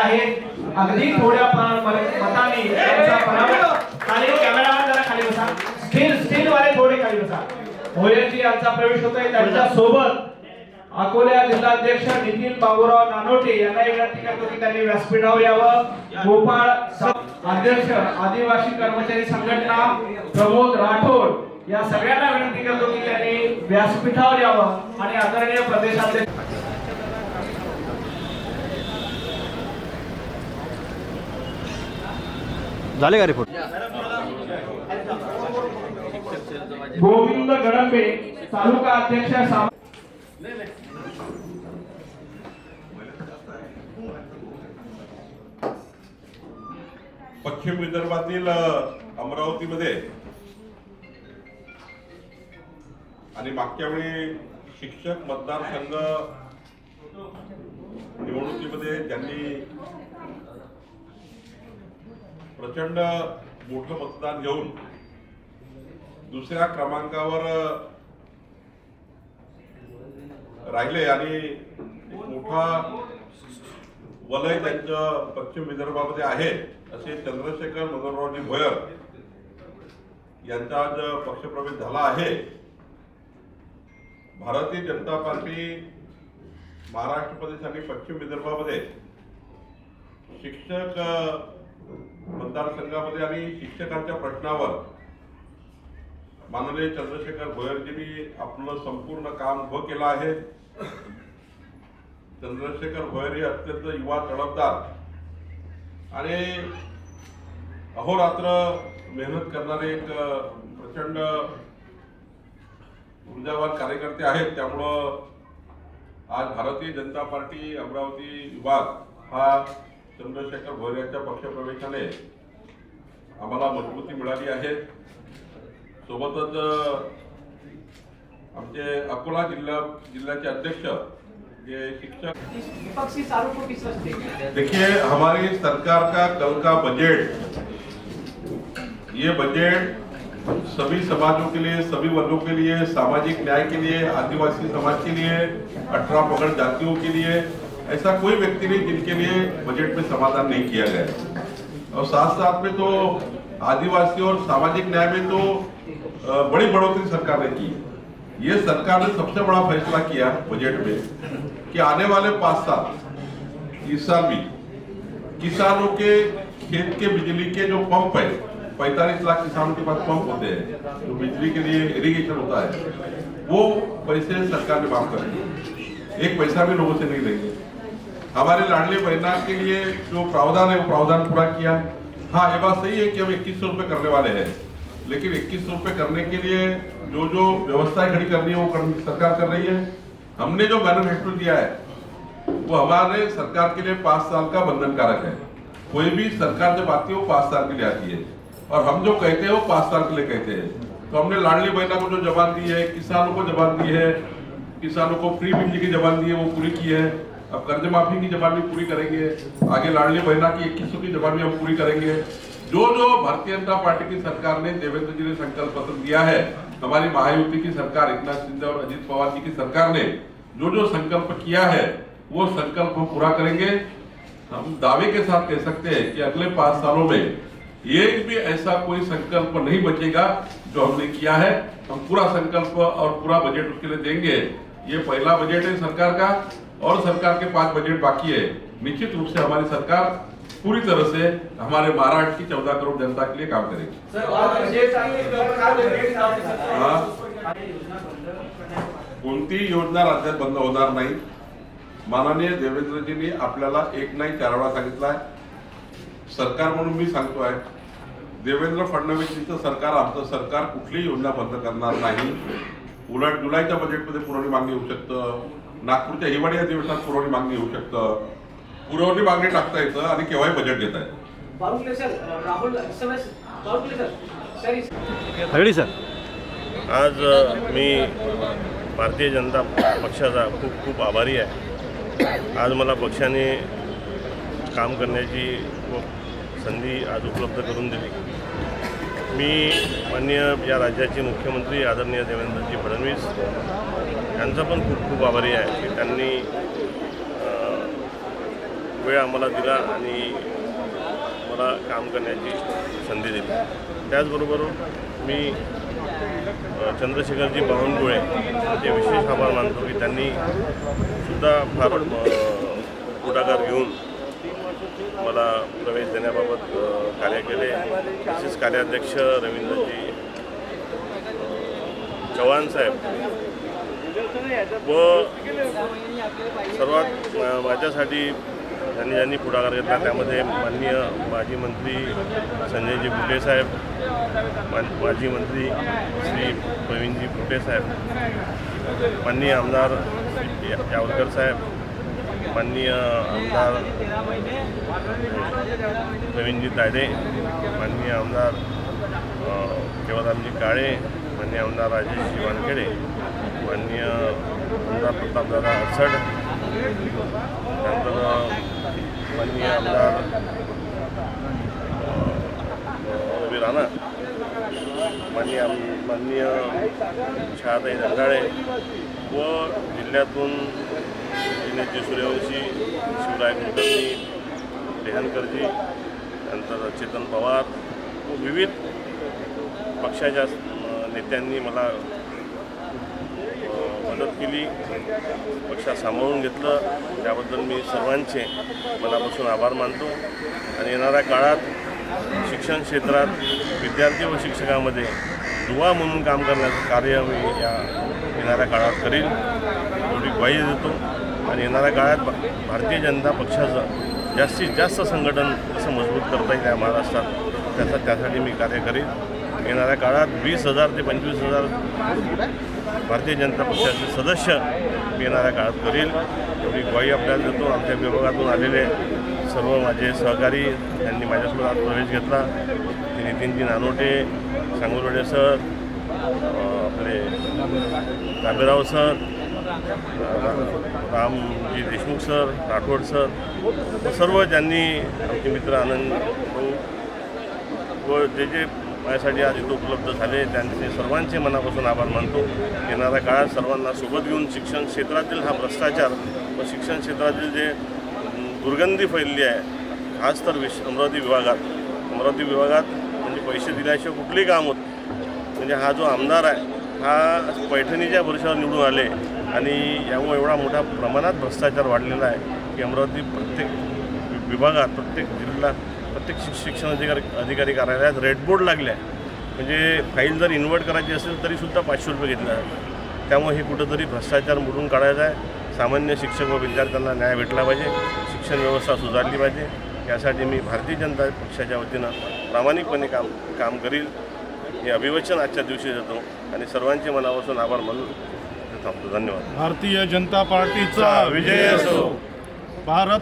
आहेत अगदी थोड्या मताने त्यांचा पराभव खाली कॅमेरामॅन जरा खाली बसा स्टील वाले थोडे खाली बसा भोयरजी यांचा प्रवेश होतोय त्यांच्या सोबत अकोला जिल्हाध्यक्ष नितीन बाबूराव नानोटे यांना विनंती करतो की त्यांनी व्यासपीठावर यावं गोपाळ अध्यक्ष आदिवासी कर्मचारी संघटना प्रमोद राठोड या सगळ्यांना विनंती करतो की त्यांनी व्यासपीठावर यावं आणि आदरणीय प्रदेशाध्यक्ष झाले का रिपोर्ट गोविंद गडंबे तालुका अध्यक्ष पश्चिम विदर्भातील अमरावतीमध्ये आणि मागच्या वेळी शिक्षक मतदारसंघ निवडणुकीमध्ये ज्यांनी प्रचंड मोठं मतदान घेऊन दुसऱ्या क्रमांकावर राहिले आणि एक मोठा वलय त्यांचं पश्चिम विदर्भामध्ये आहे असे चंद्रशेखर मदनरावजी भोयर यांचा आज पक्षप्रवेश झाला आहे। भारतीय जनता पार्टी महाराष्ट्र प्रदेश आणि पश्चिम विदर्भामध्ये शिक्षक मतदारसंघामध्ये आणि शिक्षकांच्या प्रश्नावर माननीय चंद्रशेखर भोयरजींनी आपलं संपूर्ण काम उभं केलं आहे। चंद्रशेखर भोयर हे अत्यंत युवा तडफदार आणि अहोरात्र मेहनत करणारे एक प्रचंड ऊर्जावान कार्यकर्ते आहेत। त्यामुळं आज भारतीय जनता पार्टी अमरावती विभाग हा चंद्रशेखर भोयर यांच्या पक्षप्रवेशाने आम्हाला मजबूती मिळाली आहे। सोबतच आमचे अकोला जिल्ह्याचे अध्यक्ष ये शिक्षक देखिए, हमारी सरकार का कल का बजट, ये बजट सभी समाजों के लिए, सभी वर्गों के लिए, सामाजिक न्याय के लिए, आदिवासी समाज के लिए, 18 पगड़ जातियों के लिए, ऐसा कोई व्यक्ति नहीं जिनके लिए बजट में समाधान नहीं किया गया। और साथ साथ में तो आदिवासी और सामाजिक न्याय में तो बड़ी बढ़ोतरी सरकार ने की। ये सरकार ने सबसे बड़ा फैसला किया बजट में कि आने वाले 5 साल इस साल भी किसानों के खेत के बिजली के जो पंप है, 45 लाख किसानों के पास पंप होते हैं जो बिजली के लिए इरिगेशन होता है, वो पैसे सरकार ने माफ कर दिए, एक पैसा भी लोगों से नहीं लेंगे। हमारे लाडली बहना के लिए जो प्रावधान है वो प्रावधान पूरा किया। हाँ, ये बात सही है कि हम 2100 रुपये करने वाले हैं, लेकिन 2100 रुपये करने के लिए जो जो व्यवस्थाएं खड़ी करनी है वो सरकार कर रही है। हमने जो मैनिफेस्टो दिया है वो हमारे सरकार के लिए 5 साल का बंधनकारक है। कोई भी सरकार जब आती है वो 5 साल के लिए आती है और हम जो कहते हैं वो 5 साल के लिए कहते हैं। तो हमने लाडली बहना को जो जबान दी है, किसानों को जबान दी है, किसानों को फ्री बिजली की जबान दी है वो पूरी की है। अब कर्ज माफी की जबान भी पूरी करेंगे, आगे लाडली बहना की 2100 की जबान भी हम पूरी करेंगे। जो जो भारतीय जनता पार्टी की सरकार ने, देवेंद्र जी ने संकल्प पत्र दिया है, हमारी महायुति की सरकार, एकनाथ शिंदे और अजित पवार जी की सरकार ने जो जो संकल्प किया है वो संकल्प हम पूरा करेंगे। हम दावे के साथ कह सकते हैं कि अगले 5 सालों में एक भी ऐसा कोई संकल्प नहीं बचेगा जो हमने किया है। हम पूरा संकल्प और पूरा बजट उसके लिए देंगे। ये पहला बजट है सरकार का और सरकार के 5 बजट बाकी है। निश्चित रूप से हमारी सरकार पूरी तरह से हमारे महाराष्ट्र की 14 करोड़ जनता के लिए काम करेगी। कोणती योजना राज्यात बंद होणार नाही। माननीय देवेंद्रजींनी आपल्याला एक नाही 4 वेळा सांगितलं आहे। सरकार म्हणून मी सांगतोय, देवेंद्र फडणवीसचं सरकार, आमचं सरकार कुठलीही योजना बंद करणार नाही। उलट जुलैच्या बजेटमध्ये पुरवणी मागणी होऊ शकतं, नागपूरच्या हिवाळी अधिवेशनात पुरवणी मागणी होऊ शकतं, पुरवणी मागणी टाकता येतं आणि केव्हाही बजेट देता हरडी सर, आज मी भारतीय जनता पक्षाचा खूप खूप आभारी आहे। आज मला पक्षाने काम करण्याची संधी आज उपलब्ध करून दिली। मी माननीय या राज्याचे मुख्यमंत्री आदरणीय देवेंद्रजी फडणवीस यांचा पण खूप खूप आभारी आहे की त्यांनी वेळ आम्हाला दिला आणि मला काम करण्याची संधी दिली. त्याचबरोबर मी चंद्रशेखरजी बावनकुळे यांचे विशेष आभार मानतो की त्यांनी सुद्धा फार पुढाकार घेऊन मला प्रवेश देण्याबाबत कार्य केले. तसेच कार्याध्यक्ष रवींद्रजी चव्हाण साहेब व सर्वात माझ्यासाठी ज्यांनी पुढाकार घेतला त्यामध्ये माननीय माजी मंत्री संजयजी फुटे साहेब, माजी मंत्री श्री प्रवीणजी फुटे साहेब, माननीय आमदार यावलकर साहेब, माननीय आमदार प्रवीणजी तायडे, माननीय आमदार केवलरामजी काळे, माननीय आमदार राजेशजी वानखेडे, माननीय आमदार प्रतापदादा अडसड, त्यानंतर माननीय आमदार रवी राणा, माननीय छायाताई रंगाळे व जिल्ह्यातून दिनेशजी सूर्यवंशी, शिवराय कुलकर्णी, लेहनकरजी, नंतर चेतन पवार व विविध पक्षाच्या नेत्यांनी मला मदत केली, पक्षात सामावून घेतलं. त्याबद्दल मी सर्वांचे मनापासून आभार मानतो आणि येणाऱ्या काळात शिक्षण क्षेत्रात विद्यार्थी व शिक्षकांमध्ये दुवा म्हणून काम करण्याचं कार्य मी येणाऱ्या काळात करील एवढी ग्वाही देतो. आणि येणाऱ्या काळात भारतीय जनता पक्षाचं जास्तीत जास्त संघटन कसं मजबूत करता येईल या महाराष्ट्रात त्यासाठी मी कार्य करीन. येणाऱ्या काळात 20,000 ते 25,000 भारतीय जनता पक्षाचे सदस्य मी येणाऱ्या काळात करील एवढी ग्वाही आपल्याला देतो. आमच्या विभागातून आलेले सर्व माझे सहकारी यांनी माझ्यासोबत आज प्रवेश घेतला. ते नितीनजी नानोटे, सांगुर्डे सर, आपले Taberao sir, Ramji Deshmukh sir, Rathod sir, सर्व ज्यांनी आमचे मित्र आनंद भाऊ व जे माझ्यासाठी आज इथं उपलब्ध झाले त्यांचे सर्वांचे मनापासून आभार मानतो. येणाऱ्या काळात सर्वांना सोबत घेऊन शिक्षण क्षेत्रातील हा भ्रष्टाचार व शिक्षण क्षेत्रातील जे दुर्गंधी फैलली आहे, खास तर अमरावती विभागात म्हणजे पैसे दिल्याशिवाय कुठलेही काम होत. म्हणजे हा जो आमदार आहे हा पैठणीच्या भरोशावर निवडून आले आणि यामुळे एवढा मोठ्या प्रमाणात भ्रष्टाचार वाढलेला आहे की अमरावती प्रत्येक विभागात, प्रत्येक जिल्हा, प्रत्येक शिक्षण अधिकारी कार्यालयात रेड बोर्ड लागले आहे. म्हणजे फाईल जर इन्व्हर्ट करायची असेल तरीसुद्धा 500 रुपये घेतले आहे. त्यामुळे हे कुठंतरी भ्रष्टाचार मोडून काढायचा आहे. सामान्य शिक्षक व विद्यार्थ्यांना न्याय भेटला पाहिजे, शिक्षण व्यवस्था सुधारली पाहिजे. यासाठी मी भारतीय जनता पक्षाच्या वतीनं प्रामाणिकपणे काम करील हे अभिवचन आजच्या दिवशी देतो आणि सर्वांचे मनापासून आभार मानून थांबतो. धन्यवाद. भारतीय जनता पार्टीचा विजय असो. भारत